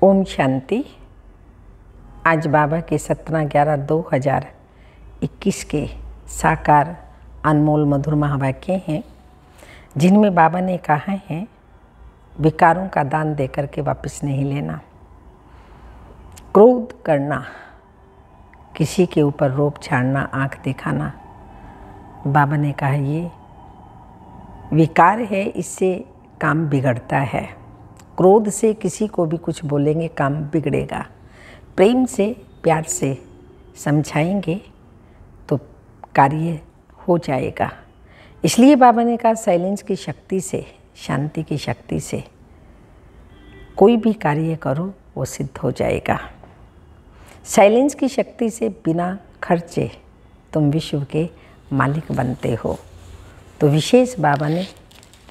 ओम शांति। आज बाबा के 17/11/2021 के साकार अनमोल मधुर महावाक्य हैं, जिनमें बाबा ने कहा है विकारों का दान देकर के वापस नहीं लेना। क्रोध करना, किसी के ऊपर रोब झाड़ना, आँख दिखाना, बाबा ने कहा ये विकार है, इससे काम बिगड़ता है। क्रोध से किसी को भी कुछ बोलेंगे काम बिगड़ेगा। प्रेम से, प्यार से समझाएंगे तो कार्य हो जाएगा। इसलिए बाबा ने कहा साइलेंस की शक्ति से, शांति की शक्ति से कोई भी कार्य करो वो सिद्ध हो जाएगा। साइलेंस की शक्ति से बिना खर्चे तुम विश्व के मालिक बनते हो। तो विशेष बाबा ने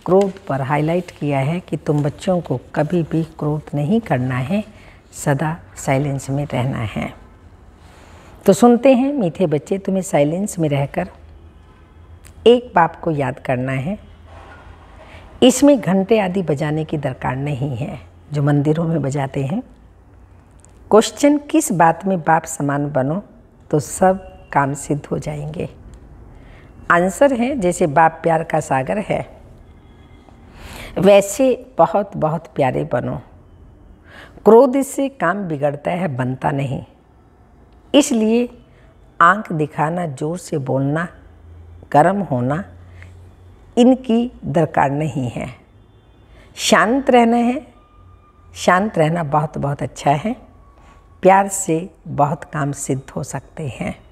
क्रोध पर हाईलाइट किया है कि तुम बच्चों को कभी भी क्रोध नहीं करना है, सदा साइलेंस में रहना है। तो सुनते हैं मीठे बच्चे, तुम्हें साइलेंस में रहकर एक बाप को याद करना है। इसमें घंटे आदि बजाने की दरकार नहीं है जो मंदिरों में बजाते हैं। क्वेश्चन किस बात में बाप समान बनो तो सब काम सिद्ध हो जाएंगे। आंसर है जैसे बाप प्यार का सागर है वैसे बहुत बहुत प्यारे बनो। क्रोध से काम बिगड़ता है, बनता नहीं। इसलिए आंख दिखाना, जोर से बोलना, गर्म होना, इनकी दरकार नहीं है। शांत रहना है। शांत रहना बहुत बहुत अच्छा है। प्यार से बहुत काम सिद्ध हो सकते हैं।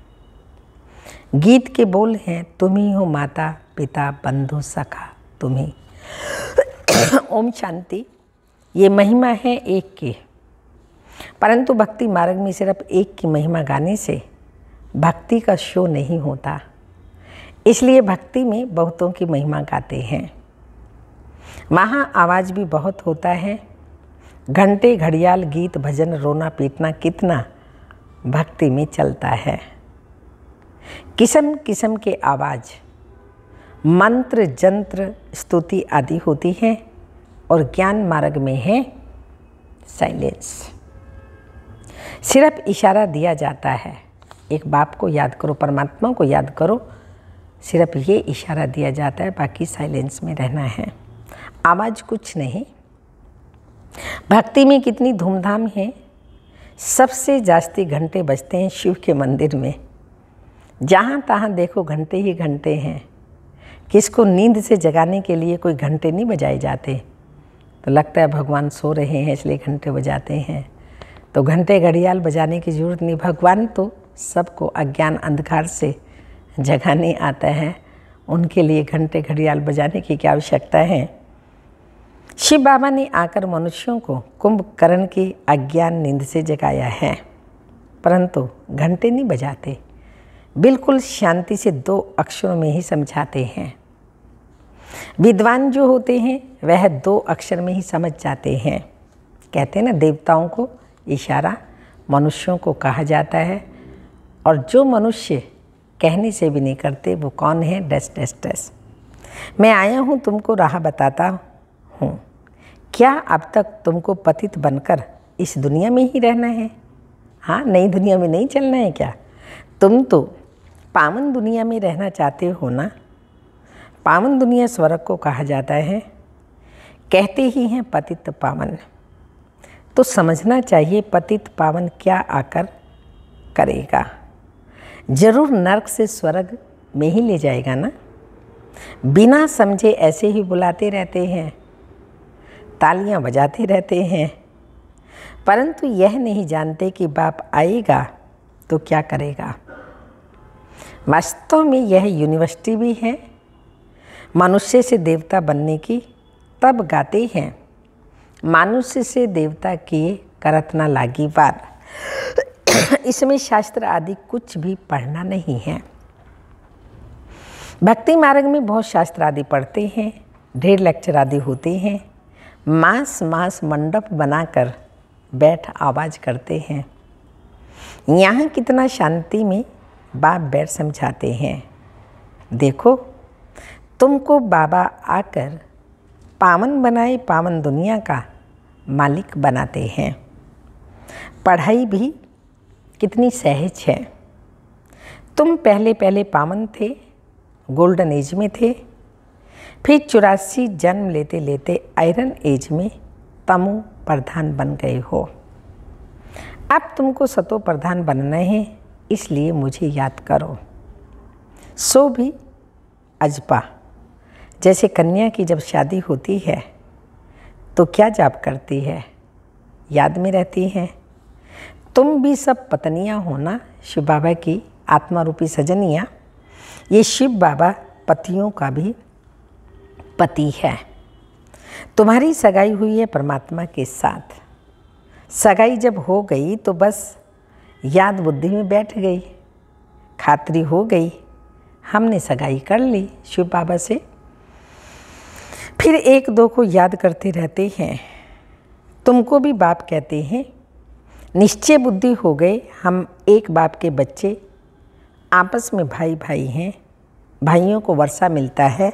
गीत के बोल हैं, तुम ही हो माता पिता बंधु सखा तुम ही। ओम शांति। ये महिमा है एक की, परंतु भक्ति मार्ग में सिर्फ एक की महिमा गाने से भक्ति का शो नहीं होता। इसलिए भक्ति में बहुतों की महिमा गाते हैं। वहाँ आवाज़ भी बहुत होता है। घंटे, घड़ियाल, गीत, भजन, रोना पीटना कितना भक्ति में चलता है। किस्म किस्म के आवाज़, मंत्र, जंत्र, स्तुति आदि होती है। और ज्ञान मार्ग में है साइलेंस। सिर्फ इशारा दिया जाता है, एक बाप को याद करो, परमात्मा को याद करो, सिर्फ ये इशारा दिया जाता है, बाकी साइलेंस में रहना है। आवाज़ कुछ नहीं। भक्ति में कितनी धूमधाम है। सबसे जास्ती घंटे बजते हैं शिव के मंदिर में। जहाँ तहाँ देखो घंटे ही घंटे हैं। किसको नींद से जगाने के लिए कोई घंटे नहीं बजाए जाते, तो लगता है भगवान सो रहे हैं इसलिए घंटे बजाते हैं। तो घंटे घड़ियाल बजाने की ज़रूरत नहीं। भगवान तो सबको अज्ञान अंधकार से जगाने आता है, उनके लिए घंटे घड़ियाल बजाने की क्या आवश्यकता है। शिव बाबा ने आकर मनुष्यों को कुंभकर्ण की अज्ञान नींद से जगाया है, परंतु घंटे नहीं बजाते। बिल्कुल शांति से 2 अक्षरों में ही समझाते हैं। विद्वान जो होते हैं वह 2 अक्षर में ही समझ जाते हैं। कहते हैं ना, देवताओं को इशारा मनुष्यों को कहा जाता है, और जो मनुष्य कहने से भी नहीं करते वो कौन है? डस डस डस। मैं आया हूँ तुमको राह बताता हूँ। क्या अब तक तुमको पतित बनकर इस दुनिया में ही रहना है? हाँ, नई दुनिया में नहीं चलना है क्या? तुम तो पावन दुनिया में रहना चाहते हो ना। पावन दुनिया स्वर्ग को कहा जाता है। कहते ही हैं पतित पावन, तो समझना चाहिए पतित पावन क्या आकर करेगा। जरूर नरक से स्वर्ग में ही ले जाएगा ना। बिना समझे ऐसे ही बुलाते रहते हैं, तालियां बजाते रहते हैं, परंतु यह नहीं जानते कि बाप आएगा तो क्या करेगा। वास्तव में यह यूनिवर्सिटी भी है मनुष्य से देवता बनने की। तब गाते हैं, मनुष्य से देवता किए करत ना लागी वार। इसमें शास्त्र आदि कुछ भी पढ़ना नहीं है। भक्ति मार्ग में बहुत शास्त्र आदि पढ़ते हैं, ढेर लेक्चर आदि होते हैं। मास मास मंडप बनाकर बैठ आवाज़ करते हैं। यहाँ कितना शांति में बाप बैठ समझाते हैं। देखो, तुमको बाबा आकर पावन बनाए, पावन दुनिया का मालिक बनाते हैं। पढ़ाई भी कितनी सहज है। तुम पहले पहले पावन थे, गोल्डन एज में थे, फिर 84 जन्म लेते लेते आयरन एज में तमो प्रधान बन गए हो। अब तुमको सतो प्रधान बनना है, इसलिए मुझे याद करो। सो भी अजपा, जैसे कन्या की जब शादी होती है तो क्या जाप करती है, याद में रहती है। तुम भी सब पत्नियां हो ना शिव बाबा की आत्मा रूपी सजनियाँ। ये शिव बाबा पतियों का भी पति है। तुम्हारी सगाई हुई है परमात्मा के साथ। सगाई जब हो गई तो बस याद बुद्धि में बैठ गई, खातरी हो गई, हमने सगाई कर ली शिव बाबा से। फिर एक दो को याद करते रहते हैं। तुमको भी बाप कहते हैं। निश्चय बुद्धि हो गए, हम एक बाप के बच्चे, आपस में भाई भाई हैं। भाइयों को वर्षा मिलता है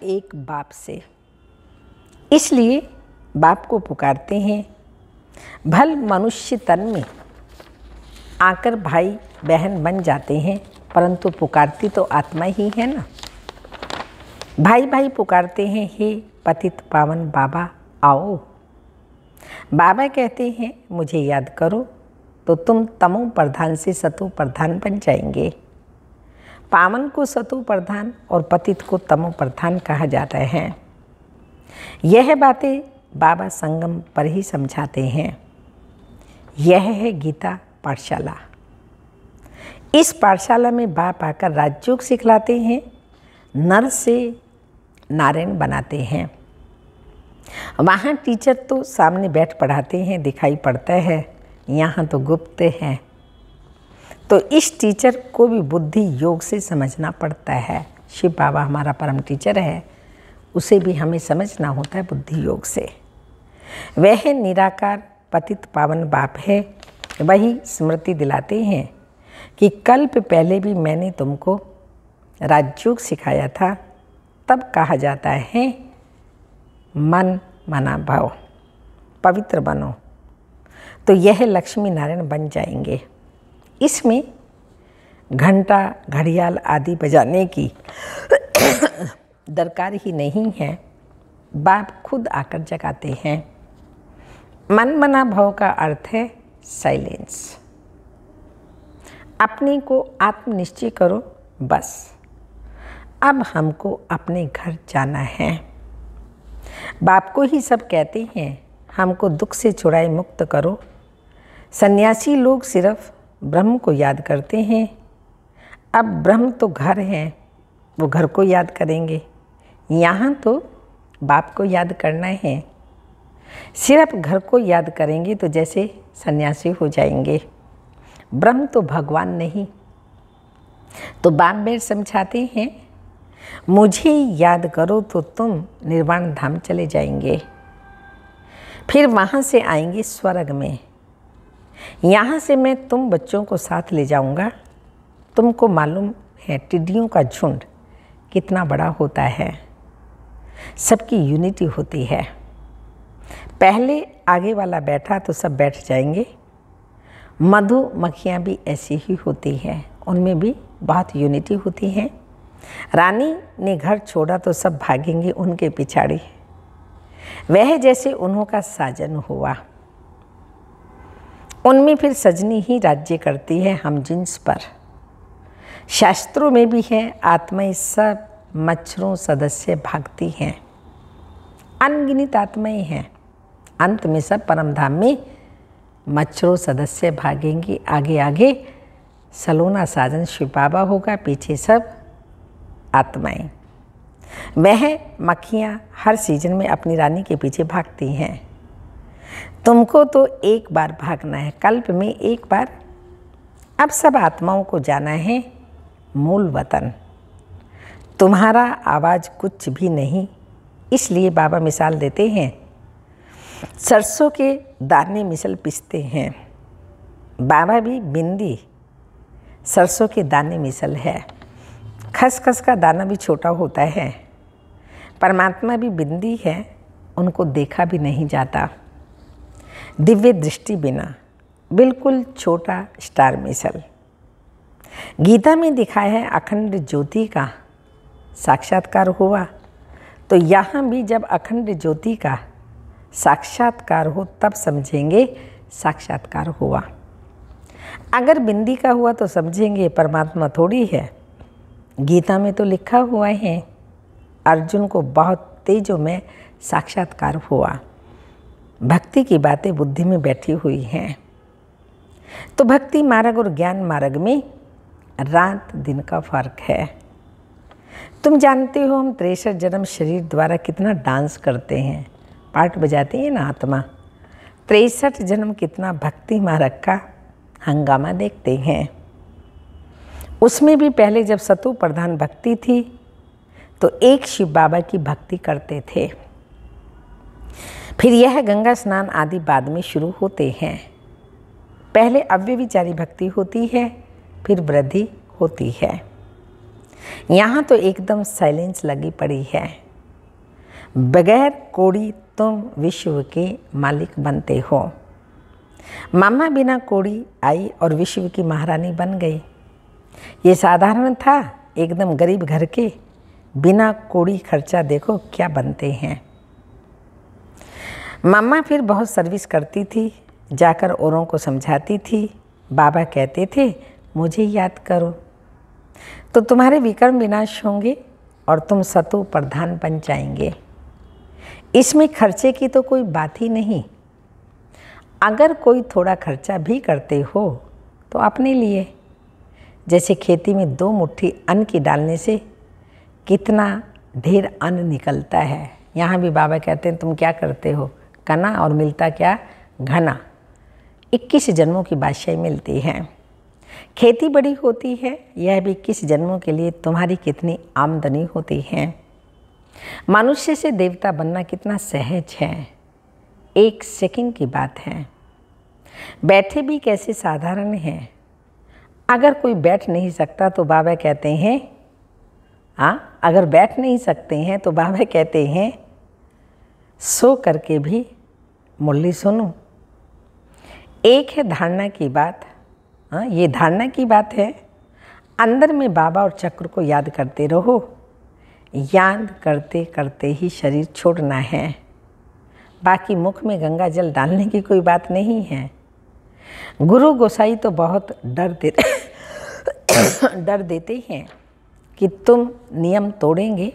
एक बाप से, इसलिए बाप को पुकारते हैं। भल मनुष्य तन में आकर भाई बहन बन जाते हैं, परंतु पुकारती तो आत्मा ही है ना। भाई भाई पुकारते हैं, हे पतित पावन बाबा आओ। बाबा कहते हैं मुझे याद करो, तो तुम तमो प्रधान से सतो प्रधान बन जाएंगे। पावन को सतो प्रधान और पतित को तमो प्रधान कहा जाता है। यह बातें बाबा संगम पर ही समझाते हैं। यह है गीता पाठशाला। इस पाठशाला में बाप आकर राजयोग सिखलाते हैं, नर से नारायण बनाते हैं। वहाँ टीचर तो सामने बैठ पढ़ाते हैं, दिखाई पड़ता है, यहाँ तो गुप्त है। तो इस टीचर को भी बुद्धि योग से समझना पड़ता है। शिव बाबा हमारा परम टीचर है, उसे भी हमें समझना होता है बुद्धि योग से। वह निराकार पतित पावन बाप है। वही स्मृति दिलाते हैं कि कल्प पहले भी मैंने तुमको राजयोग सिखाया था। तब कहा जाता है मन मना भव, पवित्र बनो, तो यह लक्ष्मी नारायण बन जाएंगे। इसमें घंटा घड़ियाल आदि बजाने की दरकार ही नहीं है, बाप खुद आकर जगाते हैं। मन मना भव का अर्थ है साइलेंस। अपने को आत्मनिश्चय करो, बस अब हमको अपने घर जाना है। बाप को ही सब कहते हैं, हमको दुख से छुड़ाए मुक्त करो। सन्यासी लोग सिर्फ ब्रह्म को याद करते हैं। अब ब्रह्म तो घर है, वो घर को याद करेंगे। यहाँ तो बाप को याद करना है। सिर्फ घर को याद करेंगे तो जैसे सन्यासी हो जाएंगे। ब्रह्म तो भगवान नहीं। तो बाप बेर समझाते हैं, मुझे याद करो तो तुम निर्वाण धाम चले जाएंगे। फिर वहाँ से आएंगे स्वर्ग में। यहाँ से मैं तुम बच्चों को साथ ले जाऊँगा। तुमको मालूम है टिड्डियों का झुंड कितना बड़ा होता है, सबकी यूनिटी होती है। पहले आगे वाला बैठा तो सब बैठ जाएंगे। मधुमक्खियाँ भी ऐसी ही होती हैं, उनमें भी बहुत यूनिटी होती है। रानी ने घर छोड़ा तो सब भागेंगे उनके पिछाड़ी। वह जैसे उन्हों का साजन हुआ। उनमें फिर सजनी ही राज्य करती है हम जिन्स पर। शास्त्रों में भी है, आत्माएं सब मच्छरों सदस्य भागती हैं। अनगिनत आत्माएं हैं। अंत में सब परमधाम में मच्छरों सदस्य भागेंगी। आगे आगे सलोना साजन शिव बाबा होगा, पीछे सब आत्माएं। वह मक्खियाँ हर सीजन में अपनी रानी के पीछे भागती हैं। तुमको तो एक बार भागना है, कल्प में एक बार। अब सब आत्माओं को जाना है मूल वतन। तुम्हारा आवाज़ कुछ भी नहीं, इसलिए बाबा मिसाल देते हैं, सरसों के दाने मिसल पिसते हैं। बाबा भी बिंदी सरसों के दाने मिसल है। खसखस का दाना भी छोटा होता है। परमात्मा भी बिंदी है, उनको देखा भी नहीं जाता। दिव्य दृष्टि बिना बिल्कुल छोटा स्टार मिसल। गीता में दिखाया है अखंड ज्योति का साक्षात्कार हुआ, तो यहाँ भी जब अखंड ज्योति का साक्षात्कार हो तब समझेंगे साक्षात्कार हुआ। अगर बिंदी का हुआ तो समझेंगे परमात्मा थोड़ी है। गीता में तो लिखा हुआ है अर्जुन को बहुत तेजों में साक्षात्कार हुआ। भक्ति की बातें बुद्धि में बैठी हुई हैं। तो भक्ति मार्ग और ज्ञान मार्ग में रात दिन का फर्क है। तुम जानते हो हम 63 जन्म शरीर द्वारा कितना डांस करते हैं, पार्ट बजाते हैं ना आत्मा। 63 जन्म कितना भक्ति मार्ग का हंगामा देखते हैं। उसमें भी पहले जब सतु प्रधान भक्ति थी तो एक शिव बाबा की भक्ति करते थे। फिर यह गंगा स्नान आदि बाद में शुरू होते हैं। पहले अव्यभिचारी भक्ति होती है, फिर वृद्धि होती है। यहाँ तो एकदम साइलेंस लगी पड़ी है। बगैर कोड़ी तुम विश्व के मालिक बनते हो। मामा बिना कोड़ी आई और विश्व की महारानी बन गई। ये साधारण था, एकदम गरीब घर के बिना कोड़ी खर्चा देखो क्या बनते हैं। मामा फिर बहुत सर्विस करती थी, जाकर औरों को समझाती थी। बाबा कहते थे मुझे याद करो तो तुम्हारे विक्रम विनाश होंगे और तुम सतु प्रधान बन जाएंगे। इसमें खर्चे की तो कोई बात ही नहीं। अगर कोई थोड़ा खर्चा भी करते हो तो अपने लिए, जैसे खेती में 2 मुट्ठी अन्न की डालने से कितना ढेर अन्न निकलता है। यहाँ भी बाबा कहते हैं तुम क्या करते हो, कना और मिलता क्या घना। 21 जन्मों की बादशाही मिलती है। खेती बड़ी होती है, यह भी 21 जन्मों के लिए तुम्हारी कितनी आमदनी होती है। मनुष्य से देवता बनना कितना सहज है, 1 सेकंड की बात है। बैठे भी कैसे साधारण हैं। अगर कोई बैठ नहीं सकता तो बाबा कहते हैं अगर बैठ नहीं सकते हैं तो बाबा कहते हैं सो करके भी मुरली सुनो। एक है धारणा की बात, ये धारणा की बात है। अंदर में बाबा और चक्र को याद करते रहो। याद करते करते ही शरीर छोड़ना है। बाकी मुख में गंगा जल डालने की कोई बात नहीं है। गुरु गोसाई तो बहुत डर देते हैं कि तुम नियम तोड़ेंगे,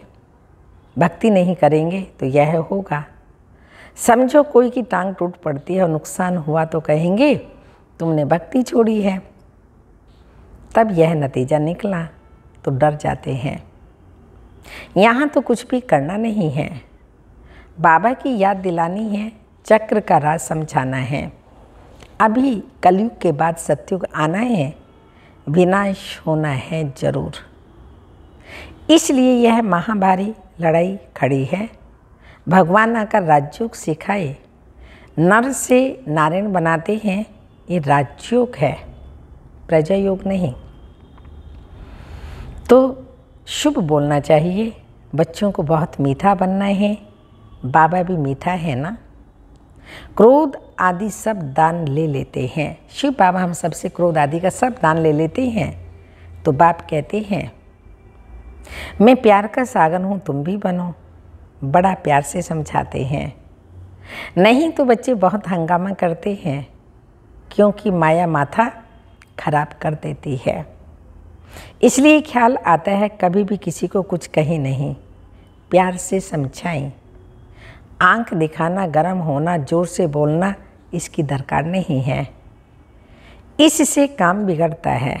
भक्ति नहीं करेंगे तो यह होगा। समझो कोई की टांग टूट पड़ती है और नुकसान हुआ तो कहेंगे तुमने भक्ति छोड़ी है। तब यह नतीजा निकला तो डर जाते हैं। यहाँ तो कुछ भी करना नहीं है, बाबा की याद दिलानी है, चक्र का राज समझाना है। अभी कलयुग के बाद सतयुग आना है, विनाश होना है जरूर। इसलिए यह महाभारी लड़ाई खड़ी है। भगवान आकर राजयोग सिखाए, नर से नारायण बनाते हैं, ये राजयोग है, प्रजा योग नहीं। तो शुभ बोलना चाहिए, बच्चों को बहुत मीठा बनना है। बाबा भी मीठा है ना। क्रोध आदि सब दान ले लेते हैं। शिव बाबा हम सबसे क्रोध आदि का सब दान ले लेते हैं। तो बाप कहते हैं मैं प्यार का सागर हूँ, तुम भी बनो। बड़ा प्यार से समझाते हैं। नहीं तो बच्चे बहुत हंगामा करते हैं, क्योंकि माया माथा खराब कर देती है। इसलिए ख्याल आता है कभी भी किसी को कुछ कहीं नहीं, प्यार से समझाएं। आंख दिखाना, गर्म होना, जोर से बोलना इसकी दरकार नहीं है। इससे काम बिगड़ता है।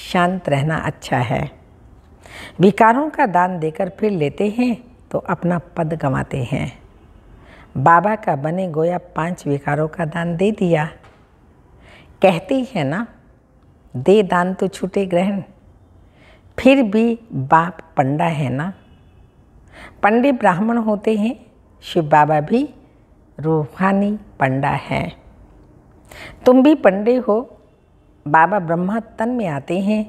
शांत रहना अच्छा है। विकारों का दान देकर फिर लेते हैं तो अपना पद गंवाते हैं। बाबा का बने गोया 5 विकारों का दान दे दिया। कहते हैं ना, दे दान तो छूटे ग्रहण। फिर भी बाप पंडा है ना। पंडित ब्राह्मण होते हैं, शिव बाबा भी रूहानी पंडा है। तुम भी पंडे हो। बाबा ब्रह्मा तन में आते हैं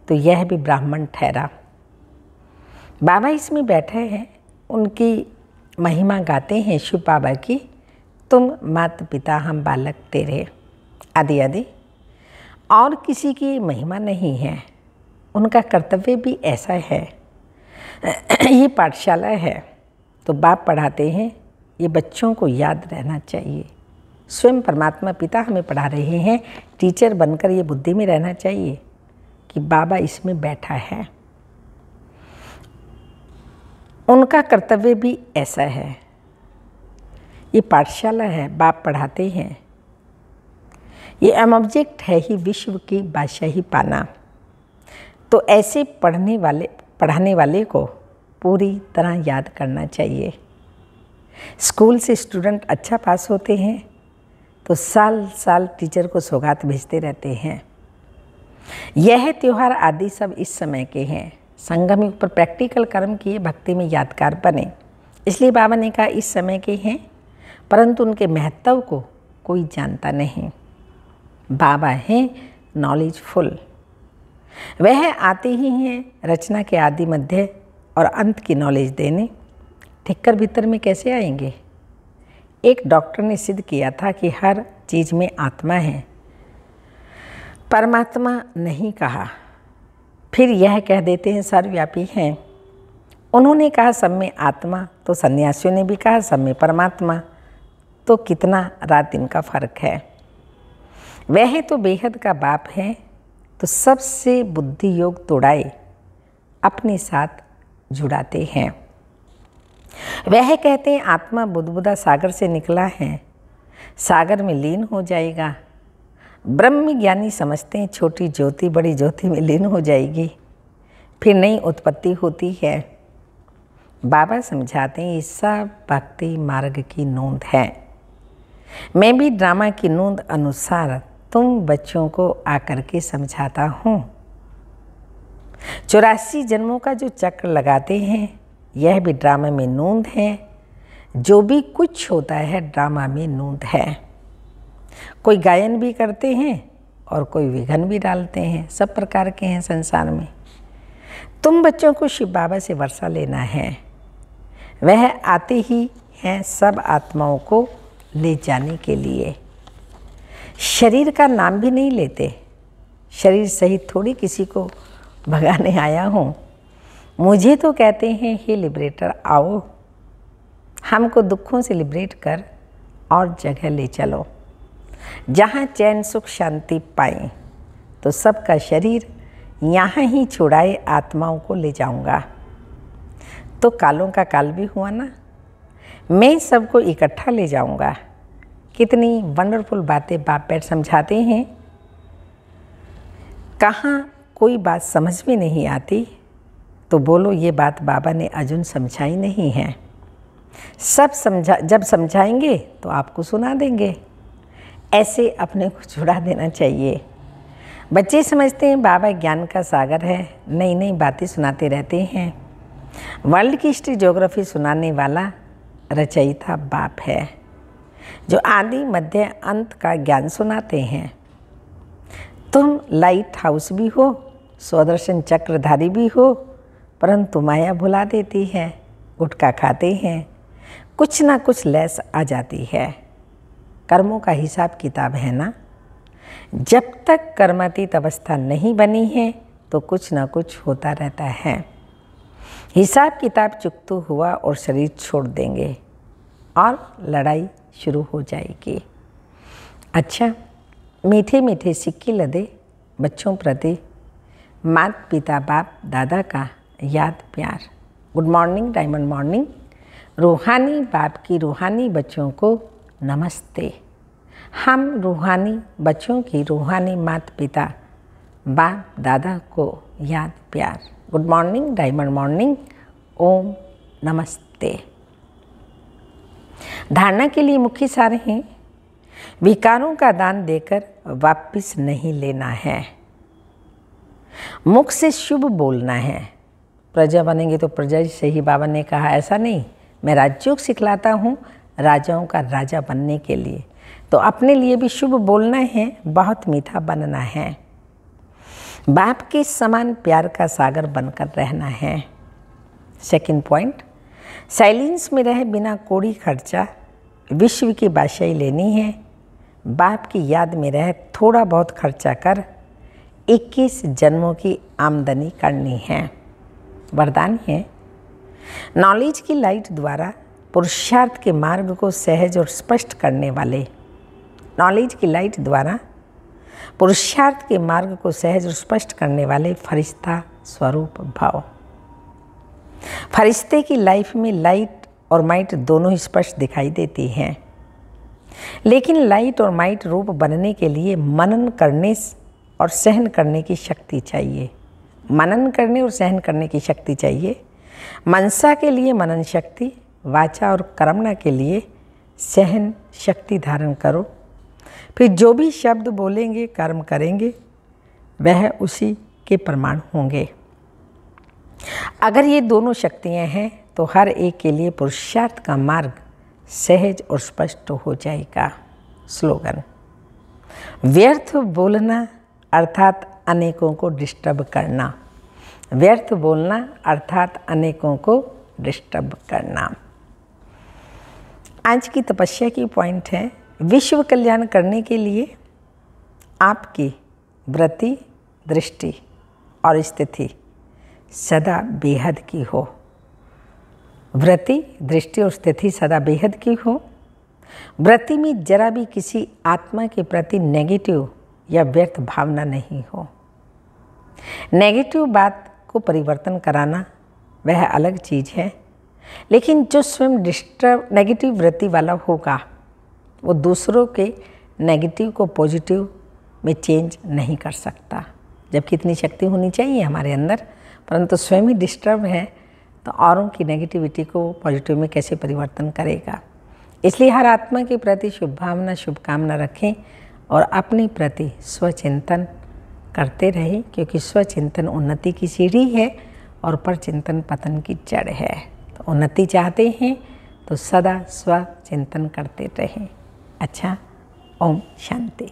तो यह भी ब्राह्मण ठहरा। बाबा इसमें बैठे हैं, उनकी महिमा गाते हैं शिव बाबा की, तो तुम माता पिता हम बालक तेरे, आदि आदि। और किसी की महिमा नहीं है, उनका कर्तव्य भी ऐसा है। ये पाठशाला है तो बाप पढ़ाते हैं, ये बच्चों को याद रहना चाहिए। स्वयं परमात्मा पिता हमें पढ़ा रहे हैं, टीचर बनकर ये बुद्धि में रहना चाहिए कि बाबा इसमें बैठा है। उनका कर्तव्य भी ऐसा है। ये पाठशाला है, बाप पढ़ाते हैं। ये ऑब्जेक्ट है ही विश्व की बादशाही पाना। तो ऐसे पढ़ाने वाले को पूरी तरह याद करना चाहिए। स्कूल से स्टूडेंट अच्छा पास होते हैं तो साल साल टीचर को सौगात भेजते रहते हैं। यह त्यौहार आदि सब इस समय के हैं। संगम युग पर प्रैक्टिकल कर्म किए भक्ति में यादगार बने, इसलिए बाबा ने कहा इस समय के हैं, परंतु उनके महत्व को कोई जानता नहीं। बाबा हैं नॉलेजफुल। वह आते ही हैं रचना के आदि मध्य और अंत की नॉलेज देने। ठिक्कर भीतर में कैसे आएंगे? एक डॉक्टर ने सिद्ध किया था कि हर चीज़ में आत्मा है, परमात्मा नहीं कहा। फिर यह कह देते हैं सर्वव्यापी हैं। उन्होंने कहा सब में आत्मा, तो सन्यासियों ने भी कहा सब में परमात्मा। तो कितना रात दिन का फर्क है। वह तो बेहद का बाप है, तो सबसे बुद्धि योग तोड़ाए अपने साथ जुड़ाते हैं। वह कहते हैं आत्मा बुदबुदा सागर से निकला है, सागर में लीन हो जाएगा। ब्रह्म ज्ञानी समझते हैं छोटी ज्योति बड़ी ज्योति में लीन हो जाएगी, फिर नई उत्पत्ति होती है। बाबा समझाते हैं ये सब भक्ति मार्ग की नोंद है। मैं भी ड्रामा की नोंद अनुसार तुम बच्चों को आकर के समझाता हूँ। 84 जन्मों का जो चक्र लगाते हैं, यह भी ड्रामा में नोंद है। जो भी कुछ होता है ड्रामा में नोंद है। कोई गायन भी करते हैं और कोई विघन भी डालते हैं, सब प्रकार के हैं संसार में। तुम बच्चों को शिव बाबा से वर्षा लेना है। वह आते ही हैं सब आत्माओं को ले जाने के लिए। शरीर का नाम भी नहीं लेते। शरीर सहित थोड़ी किसी को भगाने आया हूँ। मुझे तो कहते हैं हे लिबरेटर आओ, हमको दुखों से लिबरेट कर और जगह ले चलो जहाँ चैन सुख शांति पाएं। तो सबका शरीर यहाँ ही छुड़ाए आत्माओं को ले जाऊँगा। तो कालों का काल भी हुआ ना, मैं सबको इकट्ठा ले जाऊँगा। कितनी वंडरफुल बातें बाप बैठ समझाते हैं। कहाँ कोई बात समझ में नहीं आती तो बोलो ये बात बाबा ने अजून समझाई नहीं है। सब जब समझाएंगे तो आपको सुना देंगे। ऐसे अपने को छुड़ा देना चाहिए। बच्चे समझते हैं बाबा ज्ञान का सागर है, नई नई बातें सुनाते रहते हैं। वर्ल्ड की हिस्ट्री ज्योग्राफी सुनाने वाला रचयिता बाप है, जो आदि मध्य अंत का ज्ञान सुनाते हैं। तुम लाइट हाउस भी हो, स्वदर्शन चक्रधारी भी हो, परंतु माया भुला देती है। गुटखा खाते हैं, कुछ ना कुछ लैस आ जाती है। कर्मों का हिसाब किताब है ना। जब तक कर्मातीत अवस्था नहीं बनी है तो कुछ ना कुछ होता रहता है। हिसाब किताब चुकता हुआ और शरीर छोड़ देंगे और लड़ाई शुरू हो जाएगी। अच्छा, मीठे मीठे सिक्के लदे बच्चों प्रति माता पिता बाप दादा का याद प्यार। Good morning, diamond morning. रूहानी बाप की रूहानी बच्चों को नमस्ते। हम रूहानी बच्चों की रूहानी माता पिता बाप दादा को याद प्यार। Good morning, diamond morning. ओम नमस्ते। धारणा के लिए मुख्य सार हैं। विकारों का दान देकर वापस नहीं लेना है। मुख से शुभ बोलना है। प्रजा बनेंगे तो प्रजा से ही बाबा ने कहा, ऐसा नहीं मैं राजयोग सिखलाता हूँ राजाओं का राजा बनने के लिए। तो अपने लिए भी शुभ बोलना है, बहुत मीठा बनना है। बाप के समान प्यार का सागर बनकर रहना है। सेकंड पॉइंट, साइलेंस में रहे बिना कोड़ी खर्चा विश्व की बादशाही लेनी है, बाप की याद में रह थोड़ा बहुत खर्चा कर 21 जन्मों की आमदनी करनी है। वरदान है, नॉलेज की लाइट द्वारा पुरुषार्थ के मार्ग को सहज और स्पष्ट करने वाले, नॉलेज की लाइट द्वारा पुरुषार्थ के मार्ग को सहज और स्पष्ट करने वाले फरिश्ता स्वरूप भाव। फरिश्ते की लाइफ में लाइट और माइट दोनों ही स्पष्ट दिखाई देती हैं, लेकिन लाइट और माइट रूप बनने के लिए मनन करने और सहन करने की शक्ति चाहिए। मनन करने और सहन करने की शक्ति चाहिए। मनसा के लिए मनन शक्ति, वाचा और कर्मणा के लिए सहन शक्ति धारण करो। फिर जो भी शब्द बोलेंगे, कर्म करेंगे, वह उसी के प्रमाण होंगे। अगर ये दोनों शक्तियाँ हैं तो हर एक के लिए पुरुषार्थ का मार्ग सहज और स्पष्ट हो जाएगा। स्लोगन, व्यर्थ बोलना अर्थात अनेकों को डिस्टर्ब करना। व्यर्थ बोलना अर्थात अनेकों को डिस्टर्ब करना। आज की तपस्या की पॉइंट है, विश्व कल्याण करने के लिए आपकी वृत्ति, दृष्टि और स्थिति सदा बेहद की हो। वृत्ति, दृष्टि और स्थिति सदा बेहद की हो। वृत्ति में जरा भी किसी आत्मा के प्रति नेगेटिव या व्यर्थ भावना नहीं हो। नेगेटिव बात को परिवर्तन कराना वह अलग चीज़ है, लेकिन जो स्वयं नेगेटिव वृत्ति वाला होगा वो दूसरों के नेगेटिव को पॉजिटिव में चेंज नहीं कर सकता। जबकि इतनी शक्ति होनी चाहिए हमारे अंदर, परंतु स्वयं ही डिस्टर्ब है तो औरों की नेगेटिविटी को पॉजिटिव में कैसे परिवर्तन करेगा। इसलिए हर आत्मा के प्रति शुभ भावना, शुभकामना रखें और अपने प्रति स्वचिंतन करते रहें, क्योंकि स्वचिंतन उन्नति की सीढ़ी है और परचिंतन पतन की जड़ है। तो उन्नति चाहते हैं तो सदा स्वचिंतन करते रहें। अच्छा, ओम शांति।